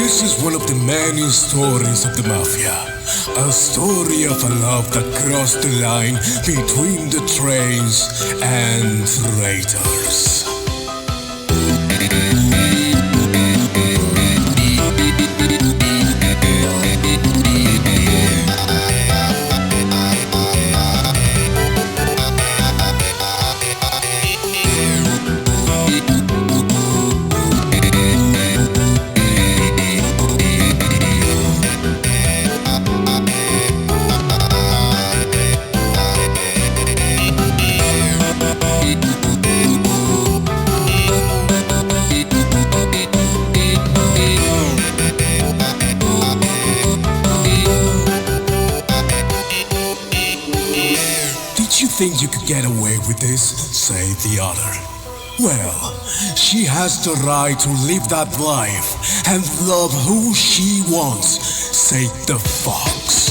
This is one of the many stories of the mafia. A story of a love that crossed the line between the trains and traitors. Think you could get away with this? Say the other. Well, she has the right to live that life and love who she wants. Say the fox.